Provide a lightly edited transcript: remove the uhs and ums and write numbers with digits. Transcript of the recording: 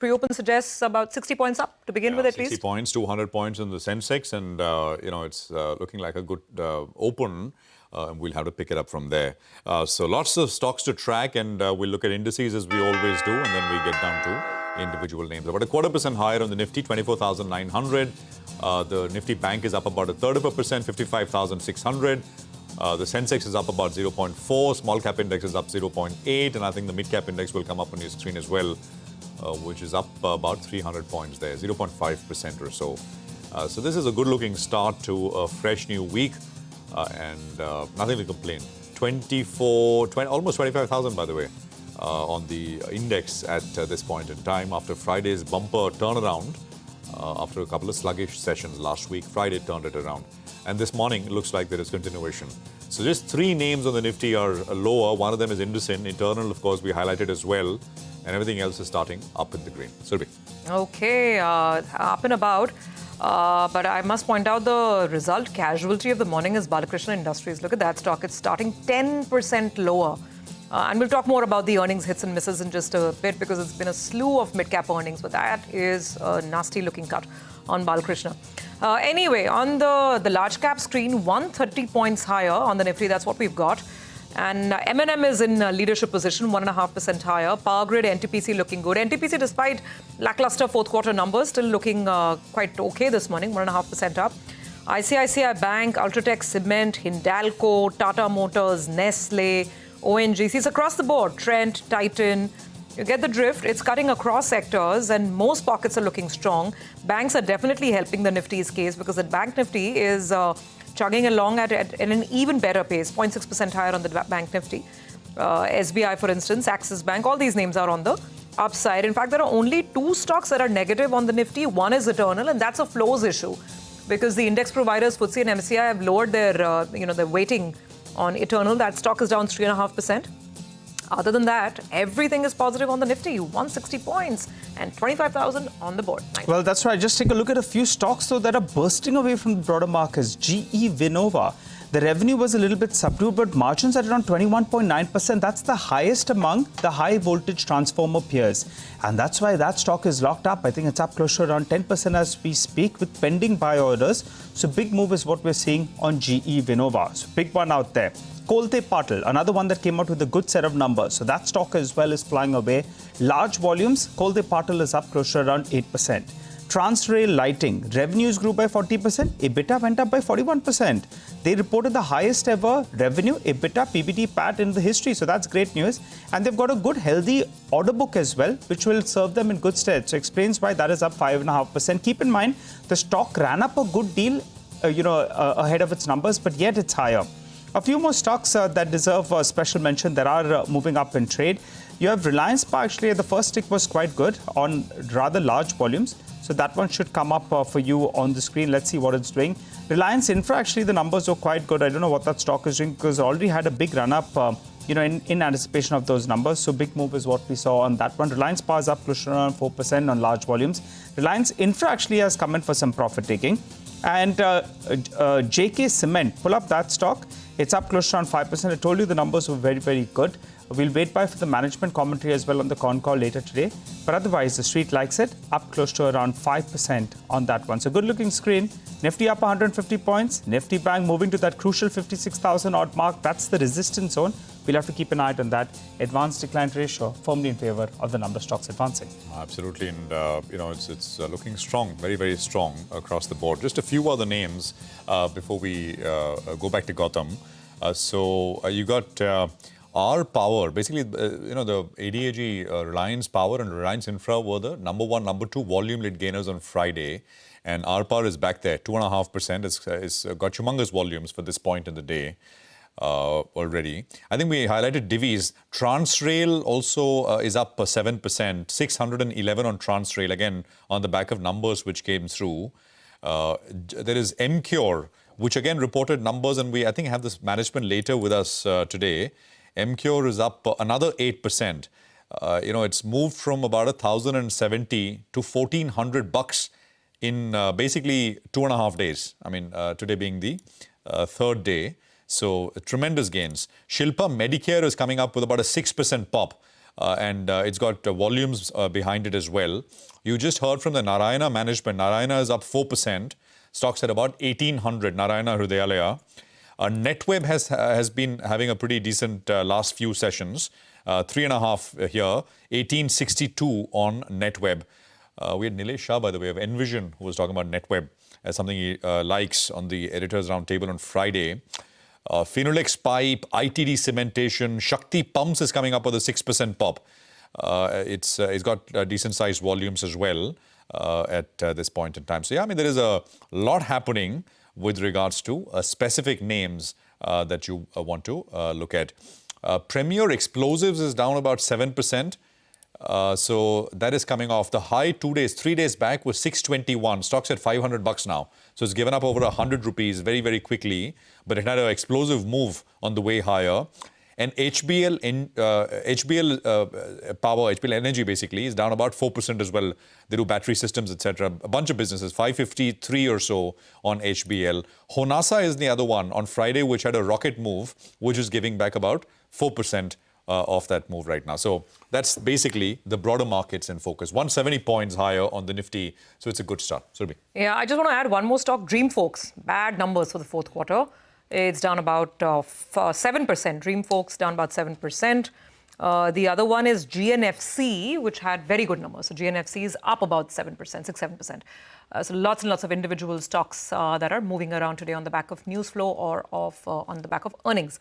Pre-open suggests about 60 points up to begin with at 60 least. 60 points, 200 points in the Sensex, and it's looking like a good open. We'll have to pick it up from there. So lots of stocks to track, and we'll look at indices as we always do, and then we get down to individual names. About 0.25% higher on the Nifty, 24,900. The Nifty Bank is up about 1/3%, 55,600. The Sensex is up about 0.4. Small cap index is up 0.8, and I think the mid cap index will come up on your screen as well, which is up about 300 points there, 0.5% or so. So this is a good-looking start to a fresh new week, and nothing to complain. 20, almost 25,000, by the way, on the index at this point in time after Friday's bumper turnaround. After a couple of sluggish sessions last week, Friday turned it around. And this morning, it looks like there is continuation. So just 3 names on the Nifty are lower. One of them is Indices. Internal, of course, we highlighted as well. And everything else is starting up in the green. Surabhi. Okay, up and about. But I must point out the result casualty of the morning is Balakrishna Industries. Look at that stock. It's starting 10% lower. And we'll talk more about the earnings hits and misses in just a bit, because it's been a slew of mid-cap earnings, but that is a nasty-looking cut on Balakrishna. Anyway, on the large-cap screen, 130 points higher on the Nifty. That's what we've got. And M&M is in leadership position, 1.5% higher. Power Grid, NTPC looking good. NTPC, despite lackluster fourth-quarter numbers, still looking quite okay this morning, 1.5% up. ICICI Bank, Ultratech Cement, Hindalco, Tata Motors, Nestle, ONGCs across the board, Trent, Titan. You get the drift. It's cutting across sectors, and most pockets are looking strong. Banks are definitely helping the Nifty's case, because the Bank Nifty is chugging along at an even better pace, 0.6% higher on the Bank Nifty. SBI, for instance, Axis Bank, all these names are on the upside. In fact, there are only 2 stocks that are negative on the Nifty. One is Eternal, and that's a flows issue, because the index providers, FTSE and MSCI, have lowered their, their weighting on Eternal. That stock is down 3.5%. Other than that, everything is positive on the Nifty. 160 points and 25,000 on the board. Nice. Well, that's right. Just take a look at a few stocks, though, that are bursting away from the broader markets. GE Vernova. The revenue was a little bit subdued, but margins are around 21.9%. That's the highest among the high-voltage transformer peers. And that's why that stock is locked up. I think it's up close to around 10% as we speak, with pending buy orders. So big move is what we're seeing on GE Vernova. So big one out there. Kolte Patil, another one that came out with a good set of numbers. So that stock as well is flying away. Large volumes, Kolte Patil is up close to around 8%. Transrail Lighting, revenues grew by 40%, EBITDA went up by 41%. They reported the highest ever revenue, EBITDA, PBT, PAT in the history. So that's great news. And they've got a good, healthy order book as well, which will serve them in good stead. So explains why that is up 5.5%. Keep in mind, the stock ran up a good deal, ahead of its numbers, but yet it's higher. A few more stocks that deserve a special mention that are moving up in trade. You have Reliance Power. Actually, the first tick was quite good on rather large volumes. So that one should come up for you on the screen. Let's see what it's doing. Reliance Infra, actually, the numbers are quite good. I don't know what that stock is doing, because it already had a big run up, in anticipation of those numbers. So big move is what we saw on that one. Reliance Power is up close to around 4% on large volumes. Reliance Infra actually has come in for some profit taking. And JK Cement, pull up that stock. It's up close to around 5%. I told you the numbers were very, very good. We'll wait for the management commentary as well on the con call later today. But otherwise, the street likes it, up close to around 5% on that one. So good looking screen. Nifty up 150 points. Nifty Bank moving to that crucial 56,000 odd mark. That's the resistance zone. We'll have to keep an eye on that. Advanced decline ratio firmly in favor of the number of stocks advancing. Absolutely. And, it's looking strong, very, very strong across the board. Just a few other names before we go back to Gautam. So you got R Power. Basically, the ADAG, Reliance Power and Reliance Infra were the number 1, number 2 volume-led gainers on Friday. And R Power is back there, 2.5%. It's got humongous volumes for this point in the day. Already. I think we highlighted Divi's. Transrail also is up 7%, 611 on Transrail, again, on the back of numbers which came through. There is MCure, which again reported numbers, and I think have this management later with us today. MCure is up another 8%. It's moved from about 1,070 to $1,400 in basically 2.5 days. I mean, today being the third day. So tremendous gains. Shilpa Medicare is coming up with about a 6% pop. and it's got volumes behind it as well. You just heard from the Narayana management. Narayana is up 4%. Stocks at about 1,800. Narayana Hrudayalaya. NetWeb has been having a pretty decent last few sessions. 3.5 here. 1,862 on NetWeb. We had Nilesh Shah, by the way, of Envision, who was talking about NetWeb as something he likes on the Editors Roundtable on Friday. Phenolics Pipe, ITD Cementation, Shakti Pumps is coming up with a 6% pop. It's got decent-sized volumes as well at this point in time. So, yeah, I mean, there is a lot happening with regards to specific names that you want to look at. Premier Explosives is down about 7%. So that is coming off. The high 3 days back was 621. Stock's at $500 now. So it's given up over 100 rupees very, very quickly. But it had an explosive move on the way higher. And HBL Power, HBL Energy basically, is down about 4% as well. They do battery systems, etc. A bunch of businesses, 553 or so on HBL. Honasa is the other one on Friday, which had a rocket move, which is giving back about 4% of that move right now. So that's basically the broader markets in focus. 170 points higher on the Nifty. So it's a good start. Surabhi. Yeah, I just want to add one more stock, Dreamfolks. Bad numbers for the fourth quarter. It's down about 7%. Dreamfolks down about 7%. The other one is GNFC, which had very good numbers. So GNFC is up about 7%, 6-7%. So lots and lots of individual stocks that are moving around today on the back of news flow or on the back of earnings.